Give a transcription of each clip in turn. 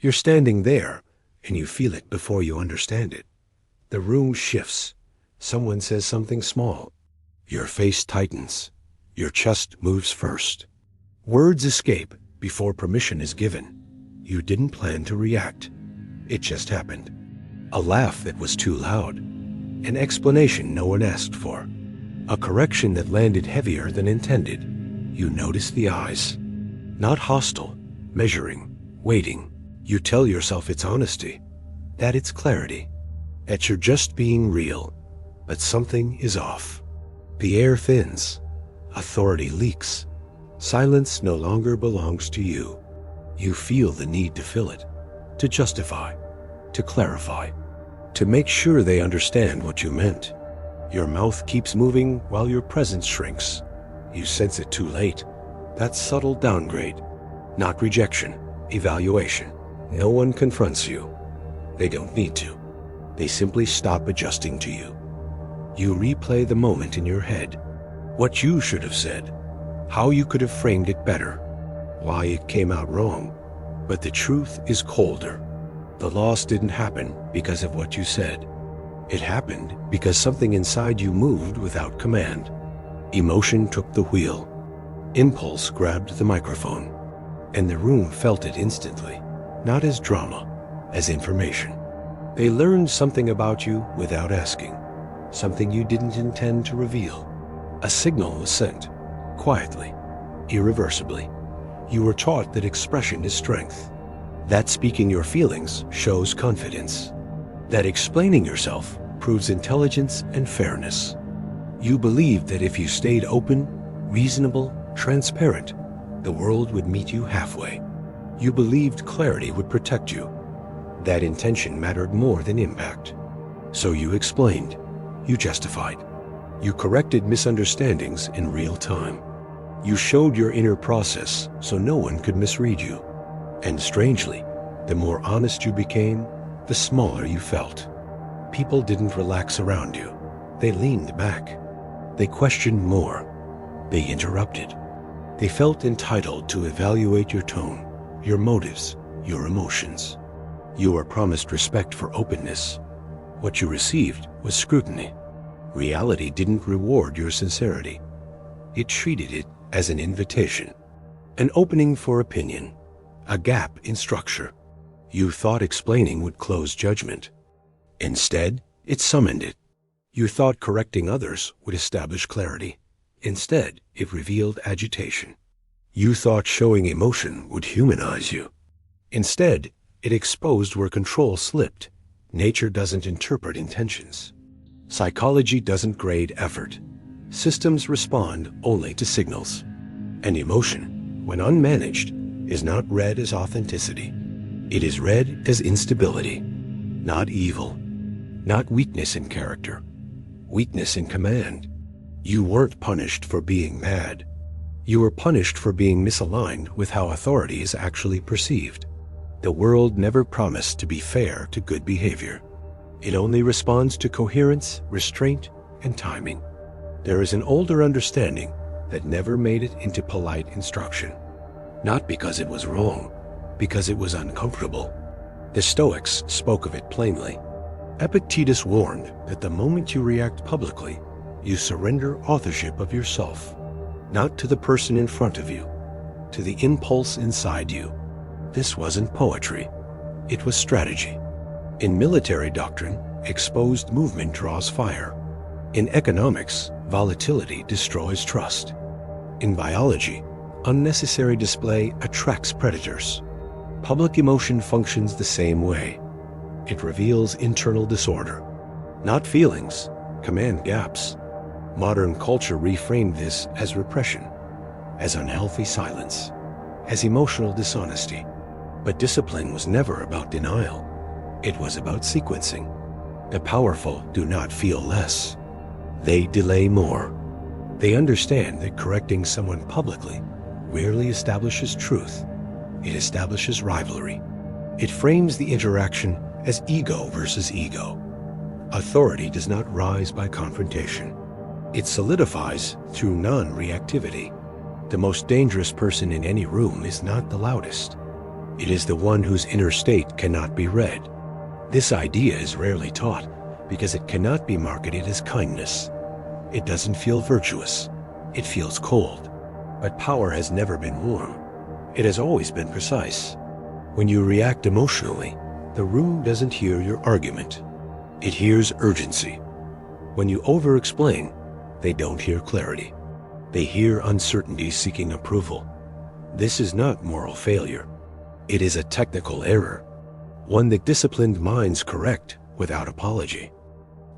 You're standing there, and you feel it before you understand it. The room shifts. Someone says something small. Your face tightens. Your chest moves first. Words escape before permission is given. You didn't plan to react. It just happened. A laugh that was too loud. An explanation no one asked for. A correction that landed heavier than intended. You notice the eyes. Not hostile, measuring, waiting. You tell yourself it's honesty, that it's clarity, that you're just being real, but something is off. The air thins. Authority leaks. Silence no longer belongs to you. You feel the need to fill it, to justify, to clarify, to make sure they understand what you meant. Your mouth keeps moving while your presence shrinks. You sense it too late. That subtle downgrade. Not rejection, evaluation. No one confronts you. They don't need to. They simply stop adjusting to you. You replay the moment in your head. What you should have said. How you could have framed it better. Why it came out wrong. But the truth is colder. The loss didn't happen because of what you said. It happened because something inside you moved without command. Emotion took the wheel. Impulse grabbed the microphone. And the room felt it instantly, not as drama, as information. They learned something about you without asking, something you didn't intend to reveal. A signal was sent, quietly, irreversibly. You were taught that expression is strength, that speaking your feelings shows confidence, that explaining yourself proves intelligence and fairness. You believed that if you stayed open, reasonable, transparent, the world would meet you halfway. You believed clarity would protect you. That intention mattered more than impact. So you explained. You justified. You corrected misunderstandings in real time. You showed your inner process so no one could misread you. And strangely, the more honest you became, the smaller you felt. People didn't relax around you. They leaned back. They questioned more. They interrupted. They felt entitled to evaluate your tone, your motives, your emotions. You were promised respect for openness. What you received was scrutiny. Reality didn't reward your sincerity. It treated it as an invitation, an opening for opinion, a gap in structure. You thought explaining would close judgment. Instead, it summoned it. You thought correcting others would establish clarity. Instead, it revealed agitation. You thought showing emotion would humanize you. Instead, it exposed where control slipped. Nature doesn't interpret intentions. Psychology doesn't grade effort. Systems respond only to signals. And emotion, when unmanaged, is not read as authenticity. It is read as instability, not evil, not weakness in character, weakness in command. You weren't punished for being mad. You were punished for being misaligned with how authority is actually perceived. The world never promised to be fair to good behavior. It only responds to coherence, restraint, and timing. There is an older understanding that never made it into polite instruction. Not because it was wrong, because it was uncomfortable. The Stoics spoke of it plainly. Epictetus warned that the moment you react publicly, you surrender authorship of yourself, not to the person in front of you, to the impulse inside you. This wasn't poetry. It was strategy. In military doctrine, exposed movement draws fire. In economics, volatility destroys trust. In biology, unnecessary display attracts predators. Public emotion functions the same way. It reveals internal disorder, not feelings, command gaps. Modern culture reframed this as repression, as unhealthy silence, as emotional dishonesty. But discipline was never about denial. It was about sequencing. The powerful do not feel less. They delay more. They understand that correcting someone publicly rarely establishes truth. It establishes rivalry. It frames the interaction as ego versus ego. Authority does not rise by confrontation. It solidifies through non-reactivity. The most dangerous person in any room is not the loudest. It is the one whose inner state cannot be read. This idea is rarely taught because it cannot be marketed as kindness. It doesn't feel virtuous. It feels cold. But power has never been warm. It has always been precise. When you react emotionally, the room doesn't hear your argument. It hears urgency. When you over-explain, they don't hear clarity. They hear uncertainty seeking approval. This is not moral failure. It is a technical error, one that disciplined minds correct without apology.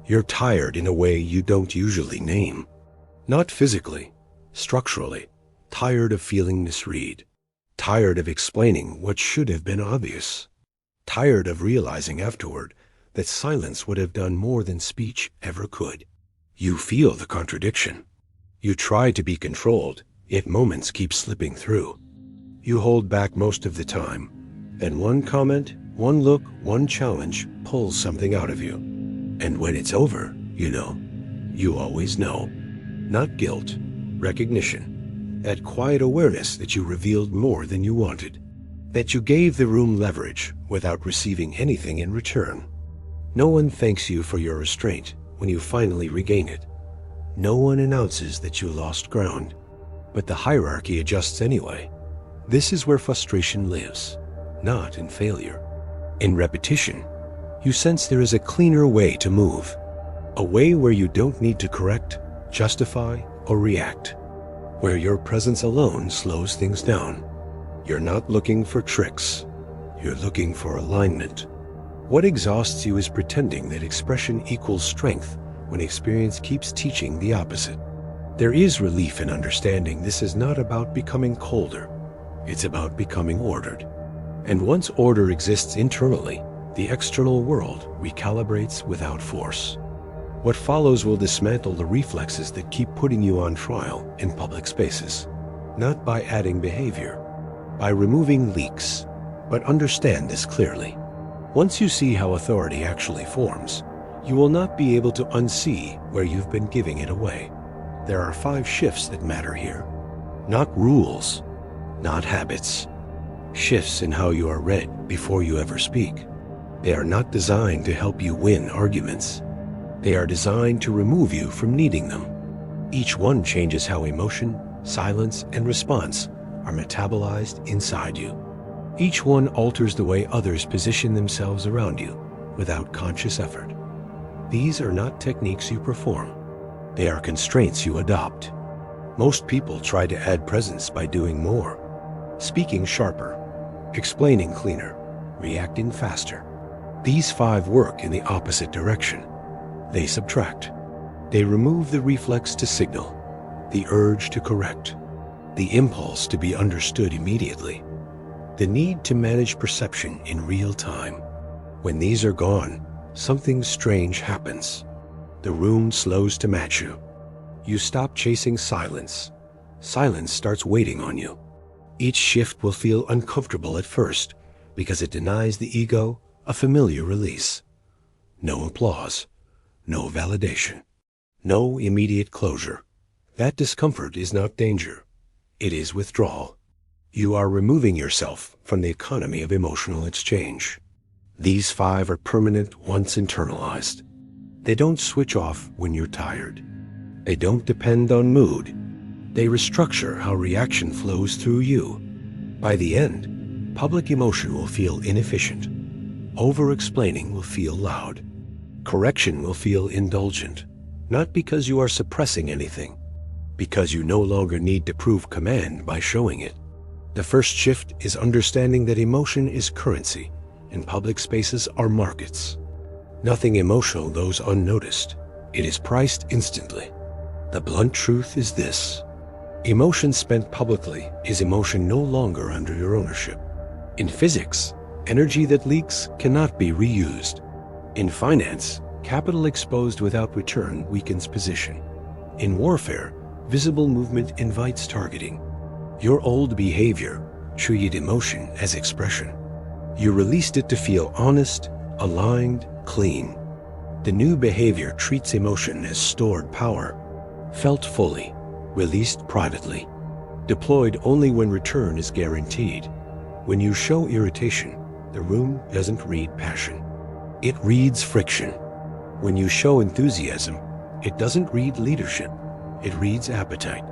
You're tired in a way you don't usually name. Not physically, structurally. Tired of feeling misread. Tired of explaining what should have been obvious. Tired of realizing afterward that silence would have done more than speech ever could. You feel the contradiction. You try to be controlled, yet moments keep slipping through. You hold back most of the time, and one comment, one look, one challenge pulls something out of you. And when it's over, you always know. Not guilt, recognition, that quiet awareness that you revealed more than you wanted, that you gave the room leverage without receiving anything in return. No one thanks you for your restraint when you finally regain it. No one announces that you lost ground, but the hierarchy adjusts anyway. This is where frustration lives, not in failure. In repetition, you sense there is a cleaner way to move, a way where you don't need to correct, justify, or react, where your presence alone slows things down. You're not looking for tricks, you're looking for alignment. What exhausts you is pretending that expression equals strength when experience keeps teaching the opposite. There is relief in understanding this is not about becoming colder, it's about becoming ordered. And once order exists internally, the external world recalibrates without force. What follows will dismantle the reflexes that keep putting you on trial in public spaces, not by adding behavior, by removing leaks. But understand this clearly. Once you see how authority actually forms, you will not be able to unsee where you've been giving it away. There are 5 shifts that matter here. Not rules, not habits. Shifts in how you are read before you ever speak. They are not designed to help you win arguments. They are designed to remove you from needing them. Each one changes how emotion, silence, and response are metabolized inside you. Each one alters the way others position themselves around you without conscious effort. These are not techniques you perform. They are constraints you adopt. Most people try to add presence by doing more, speaking sharper, explaining cleaner, reacting faster. These 5 work in the opposite direction. They subtract. They remove the reflex to signal, the urge to correct, the impulse to be understood immediately, the need to manage perception in real time. When these are gone, something strange happens. The room slows to match you. You stop chasing silence. Silence starts waiting on you. Each shift will feel uncomfortable at first because it denies the ego a familiar release. No applause, no validation, no immediate closure. That discomfort is not danger. It is withdrawal. You are removing yourself from the economy of emotional exchange. These 5 are permanent once internalized. They don't switch off when you're tired. They don't depend on mood. They restructure how reaction flows through you. By the end, public emotion will feel inefficient. Over-explaining will feel loud. Correction will feel indulgent, not because you are suppressing anything, because you no longer need to prove command by showing it. The first shift is understanding that emotion is currency and public spaces are markets. Nothing emotional goes unnoticed. It is priced instantly. The blunt truth is this: emotion spent publicly is emotion no longer under your ownership. In physics, energy that leaks cannot be reused. In finance, capital exposed without return weakens position. In warfare, visible movement invites targeting. Your old behavior treated emotion as expression. You released it to feel honest, aligned, clean. The new behavior treats emotion as stored power, felt fully, released privately, deployed only when return is guaranteed. When you show irritation, the room doesn't read passion. It reads friction. When you show enthusiasm, it doesn't read leadership. It reads appetite.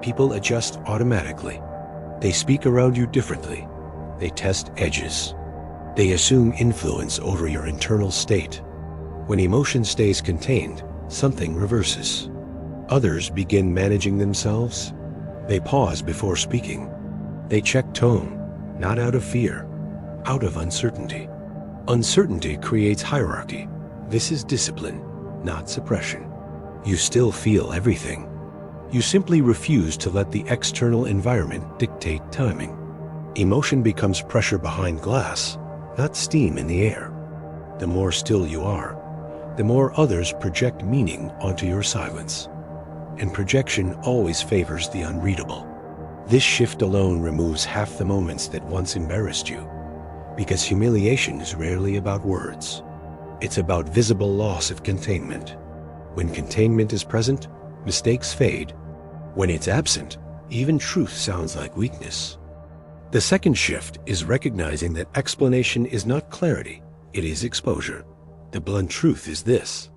People adjust automatically. They speak around you differently. They test edges. They assume influence over your internal state. When emotion stays contained, something reverses. Others begin managing themselves. They pause before speaking. They check tone, not out of fear, out of uncertainty. Uncertainty creates hierarchy. This is discipline, not suppression. You still feel everything. You simply refuse to let the external environment dictate timing. Emotion becomes pressure behind glass, not steam in the air. The more still you are, the more others project meaning onto your silence. And projection always favors the unreadable. This shift alone removes half the moments that once embarrassed you, because humiliation is rarely about words. It's about visible loss of containment. When containment is present, mistakes fade. When it's absent, even truth sounds like weakness. The second shift is recognizing that explanation is not clarity, it is exposure. The blunt truth is this: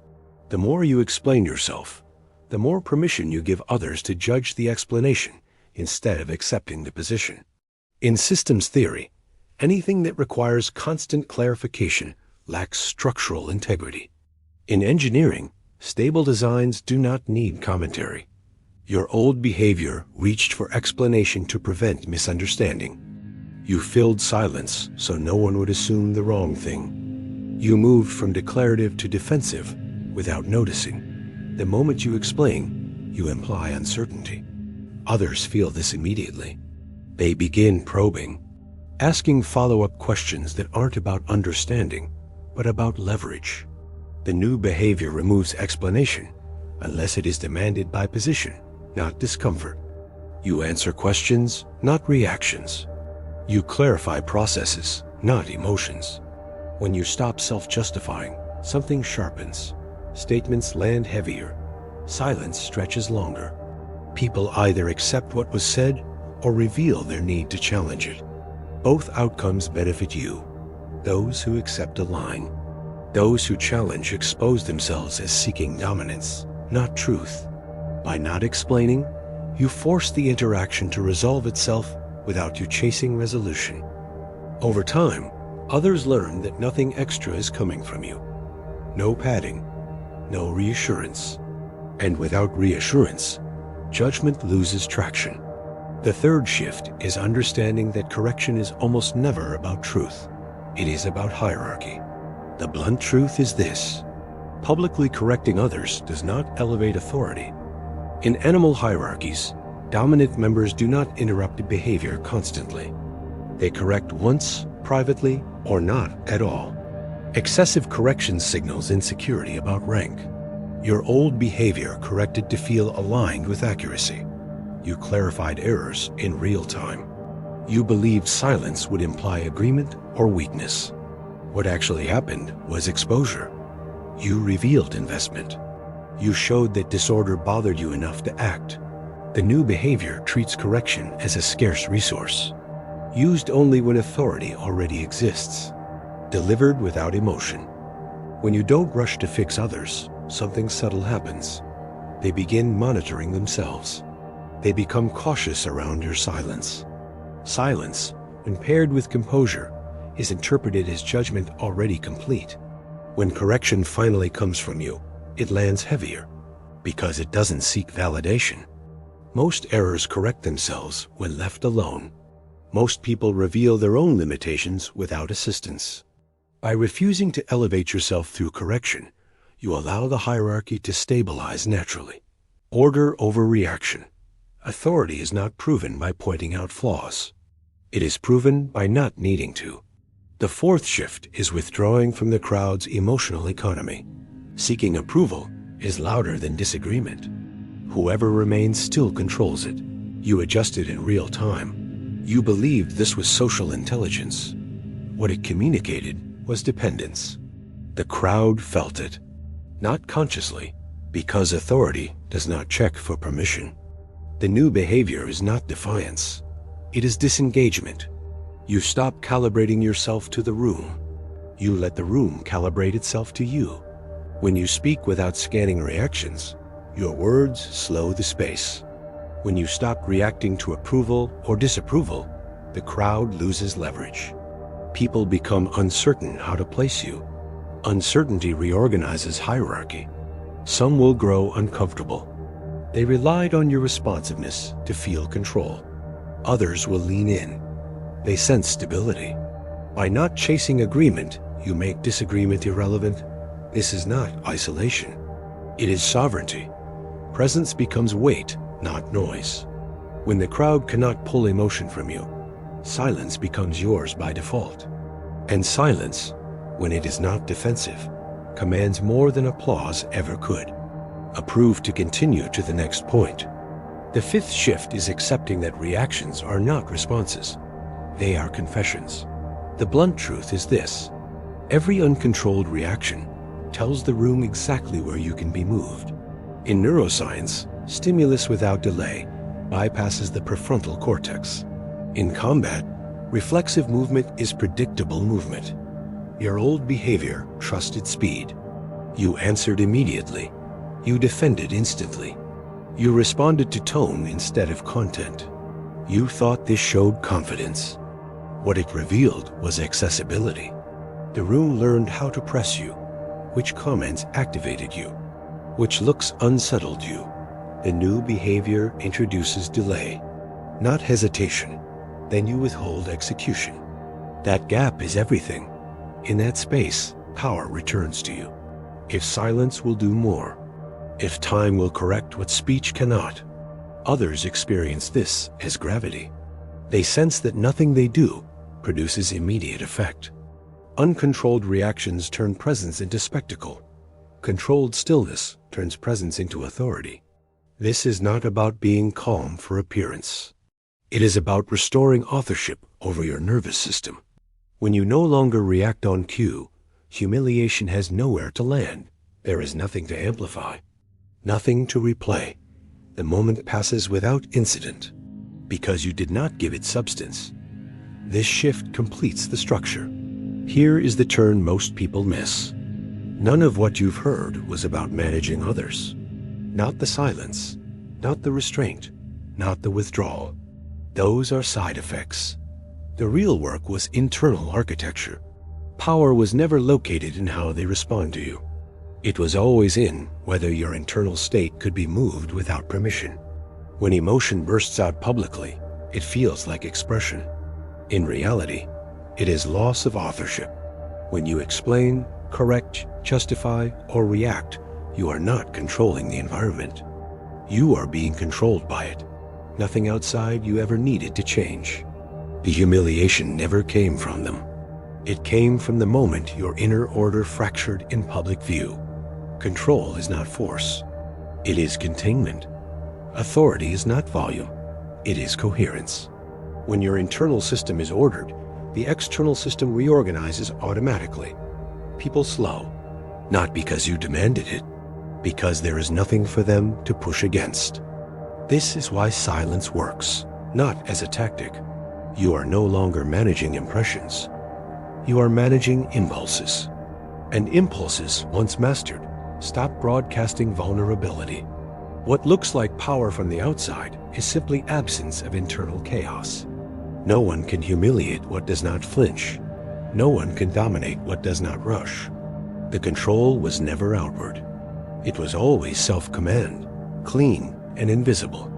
the more you explain yourself, the more permission you give others to judge the explanation instead of accepting the position. In systems theory, anything that requires constant clarification lacks structural integrity. In engineering, stable designs do not need commentary. Your old behavior reached for explanation to prevent misunderstanding. You filled silence so no one would assume the wrong thing. You moved from declarative to defensive without noticing. The moment you explain, you imply uncertainty. Others feel this immediately. They begin probing, asking follow-up questions that aren't about understanding, but about leverage. The new behavior removes explanation unless it is demanded by position, not discomfort. You answer questions, not reactions. You clarify processes, not emotions. When you stop self-justifying, something sharpens. Statements land heavier. Silence stretches longer. People either accept what was said or reveal their need to challenge it. Both outcomes benefit you. Those who accept align. Those who challenge expose themselves as seeking dominance, not truth. By not explaining, you force the interaction to resolve itself without you chasing resolution. Over time, others learn that nothing extra is coming from you. No padding, no reassurance. And without reassurance, judgment loses traction. The third shift is understanding that correction is almost never about truth. It is about hierarchy. The blunt truth is this: publicly correcting others does not elevate authority. In animal hierarchies, dominant members do not interrupt behavior constantly. They correct once, privately, or not at all. Excessive correction signals insecurity about rank. Your old behavior corrected to feel aligned with accuracy. You clarified errors in real time. You believed silence would imply agreement or weakness. What actually happened was exposure. You revealed investment. You showed that disorder bothered you enough to act. The new behavior treats correction as a scarce resource, used only when authority already exists, delivered without emotion. When you don't rush to fix others, something subtle happens. They begin monitoring themselves. They become cautious around your silence. Silence, when paired with composure, is interpreted as judgment already complete. When correction finally comes from you, it lands heavier, because it doesn't seek validation. Most errors correct themselves when left alone. Most people reveal their own limitations without assistance. By refusing to elevate yourself through correction, you allow the hierarchy to stabilize naturally. Order over reaction. Authority is not proven by pointing out flaws. It is proven by not needing to. The fourth shift is withdrawing from the crowd's emotional economy. Seeking approval is louder than disagreement. Whoever remains still controls it. You adjust it in real time. You believed this was social intelligence. What it communicated was dependence. The crowd felt it, not consciously, because authority does not check for permission. The new behavior is not defiance. It is disengagement. You stop calibrating yourself to the room. You let the room calibrate itself to you. When you speak without scanning reactions, your words slow the space. When you stop reacting to approval or disapproval, the crowd loses leverage. People become uncertain how to place you. Uncertainty reorganizes hierarchy. Some will grow uncomfortable. They relied on your responsiveness to feel control. Others will lean in. They sense stability. By not chasing agreement, you make disagreement irrelevant. This is not isolation. It is sovereignty. Presence becomes weight, not noise. When the crowd cannot pull emotion from you, silence becomes yours by default. And silence, when it is not defensive, commands more than applause ever could. Approved to continue to the next point. The fifth shift is accepting that reactions are not responses. They are confessions. The blunt truth is this: every uncontrolled reaction tells the room exactly where you can be moved. In neuroscience, stimulus without delay bypasses the prefrontal cortex. In combat, reflexive movement is predictable movement. Your old behavior trusted speed. You answered immediately. You defended instantly. You responded to tone instead of content. You thought this showed confidence. What it revealed was accessibility. The room learned how to press you, which comments activated you, which looks unsettled you. The new behavior introduces delay, not hesitation. Then you withhold execution. That gap is everything. In that space, power returns to you. If silence will do more, if time will correct what speech cannot, others experience this as gravity. They sense that nothing they do produces immediate effect. Uncontrolled reactions turn presence into spectacle. Controlled stillness turns presence into authority. This is not about being calm for appearance. It is about restoring authorship over your nervous system. When you no longer react on cue, humiliation has nowhere to land. There is nothing to amplify, nothing to replay. The moment passes without incident because you did not give it substance. This shift completes the structure. Here is the turn most people miss. None of what you've heard was about managing others. Not the silence, not the restraint, not the withdrawal. Those are side effects. The real work was internal architecture. Power was never located in how they respond to you. It was always in whether your internal state could be moved without permission. When emotion bursts out publicly, it feels like expression. In reality, it is loss of authorship. When you explain, correct, justify, or react, you are not controlling the environment. You are being controlled by it. Nothing outside you ever needed to change. The humiliation never came from them. It came from the moment your inner order fractured in public view. Control is not force. It is containment. Authority is not volume. It is coherence. When your internal system is ordered, the external system reorganizes automatically. People slow, not because you demanded it, because there is nothing for them to push against. This is why silence works, not as a tactic. You are no longer managing impressions. You are managing impulses. And impulses, once mastered, stop broadcasting vulnerability. What looks like power from the outside is simply absence of internal chaos. No one can humiliate what does not flinch. No one can dominate what does not rush. The control was never outward. It was always self-command, clean and invisible.